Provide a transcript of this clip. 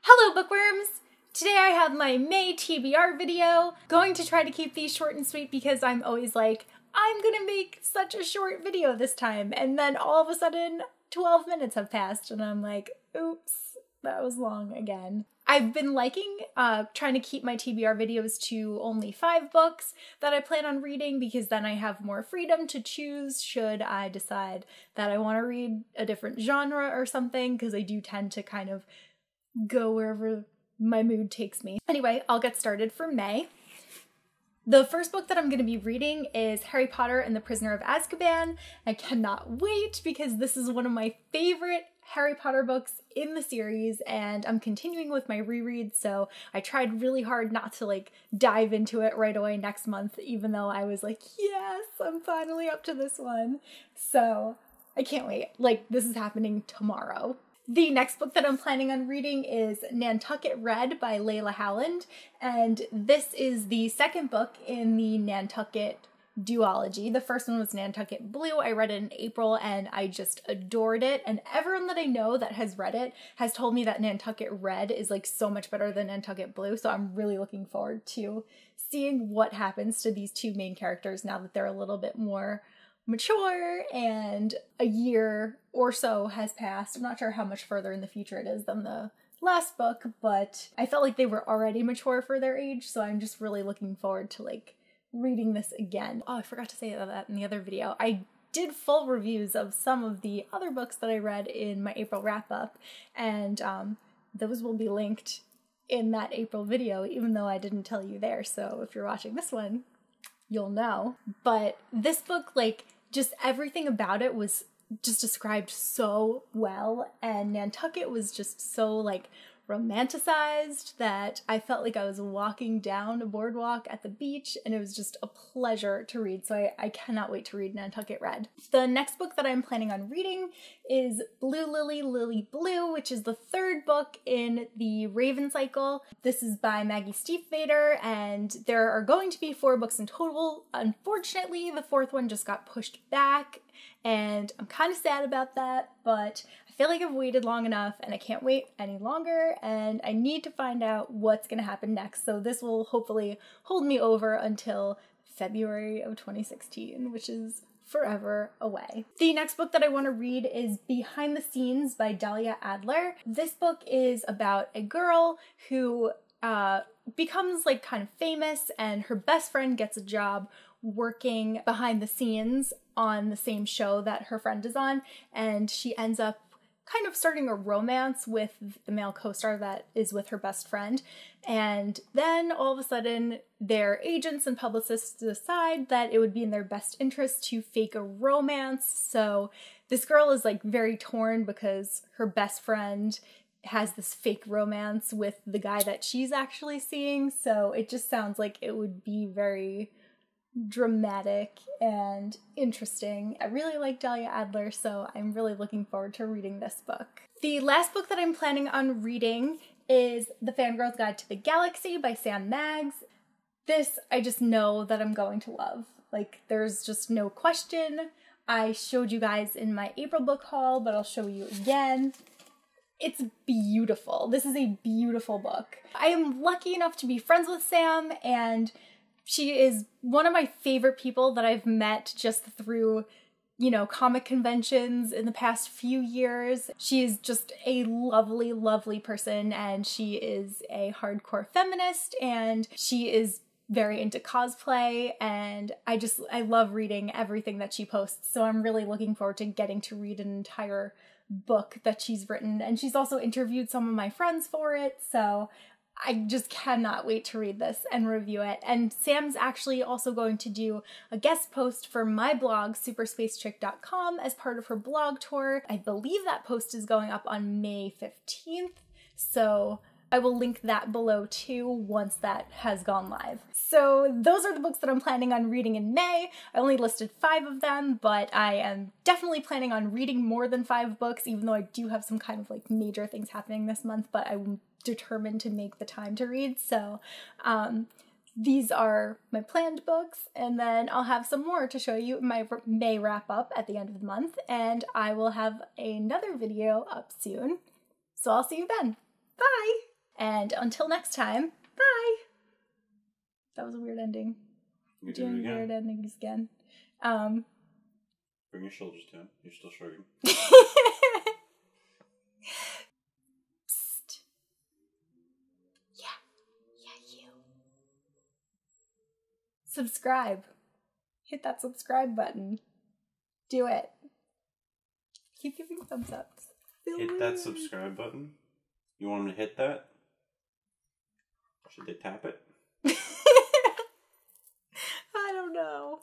Hello bookworms! Today I have my May TBR video. Going to try to keep these short and sweet because I'm always like, I'm gonna make such a short video this time, and then all of a sudden 12 minutes have passed and I'm like, oops, that was long again. I've been liking trying to keep my TBR videos to only 5 books that I plan on reading because then I have more freedom to choose should I decide that I want to read a different genre or something, because I do tend to kind of go wherever my mood takes me. Anyway, I'll get started for May. The first book that I'm going to be reading is Harry Potter and the Prisoner of Azkaban. I cannot wait because this is one of my favorite Harry Potter books in the series, and I'm continuing with my reread, so I tried really hard not to dive into it right away next month, even though I was like, yes, I'm finally up to this one. So I can't wait. This is happening tomorrow. The next book that I'm planning on reading is Nantucket Read by Layla Howland, and this is the second book in the Nantucket duology. The first one was Nantucket Blue. I read it in April and I just adored it, and everyone that I know that has read it has told me that Nantucket Red is so much better than Nantucket Blue, so I'm really looking forward to seeing what happens to these two main characters now that they're a little bit more mature and a year or so has passed. I'm not sure how much further in the future it is than the last book, but I felt like they were already mature for their age, so I'm just really looking forward to reading this again. Oh, I forgot to say that in the other video. I did full reviews of some of the other books that I read in my April wrap-up, and those will be linked in that April video, even though I didn't tell you there, so if you're watching this one, you'll know. But this book, just everything about it was just described so well, and Nantucket was just so romanticized that I felt like I was walking down a boardwalk at the beach, and it was just a pleasure to read, so I cannot wait to read Nantucket Red. The next book that I'm planning on reading is Blue Lily, Lily Blue, which is the third book in the Raven cycle. This is by Maggie Stiefvater, and there are going to be 4 books in total. Unfortunately, the 4th one just got pushed back, and I'm kind of sad about that, but I feel like I've waited long enough and I can't wait any longer, and I need to find out what's going to happen next. So this will hopefully hold me over until February of 2016, which is forever away. The next book that I want to read is Behind the Scenes by Dahlia Adler. This book is about a girl who becomes kind of famous, and her best friend gets a job working behind the scenes on the same show that her friend is on, and she ends up kind of starting a romance with the male co-star that is with her best friend. And then all of a sudden their agents and publicists decide that it would be in their best interest to fake a romance. So this girl is very torn because her best friend has this fake romance with the guy that she's actually seeing. So it just sounds like it would be very dramatic and interesting. I really like Dahlia Adler, so I'm really looking forward to reading this book. The last book that I'm planning on reading is The Fangirl's Guide to the Galaxy by Sam Maggs. This, I just know that I'm going to love. There's just no question. I showed you guys in my April book haul, but I'll show you again. It's beautiful. This is a beautiful book. I am lucky enough to be friends with Sam, and she is one of my favorite people that I've met just through, comic conventions in the past few years. She is just a lovely, lovely person, and she is a hardcore feminist, and she is very into cosplay, and I love reading everything that she posts, so I'm really looking forward to getting to read an entire book that she's written, and she's also interviewed some of my friends for it, so I just cannot wait to read this and review it. And Sam's actually also going to do a guest post for my blog, superspacechick.com, as part of her blog tour. I believe that post is going up on May 15th, so I will link that below too once that has gone live. So those are the books that I'm planning on reading in May. I only listed 5 of them, but I am definitely planning on reading more than 5 books, even though I do have some kind of major things happening this month, but I'm determined to make the time to read. So these are my planned books, and then I'll have some more to show you in my May wrap up at the end of the month, and I will have another video up soon. So I'll see you then. Bye! And until next time, bye! That was a weird ending. We do it again. Weird endings again. Bring your shoulders down. You're still shrugging. Psst. Yeah, you. Subscribe. Hit that subscribe button. Do it. Keep giving thumbs ups. Hit that subscribe button? You want them to hit that? Should they tap it? I don't know.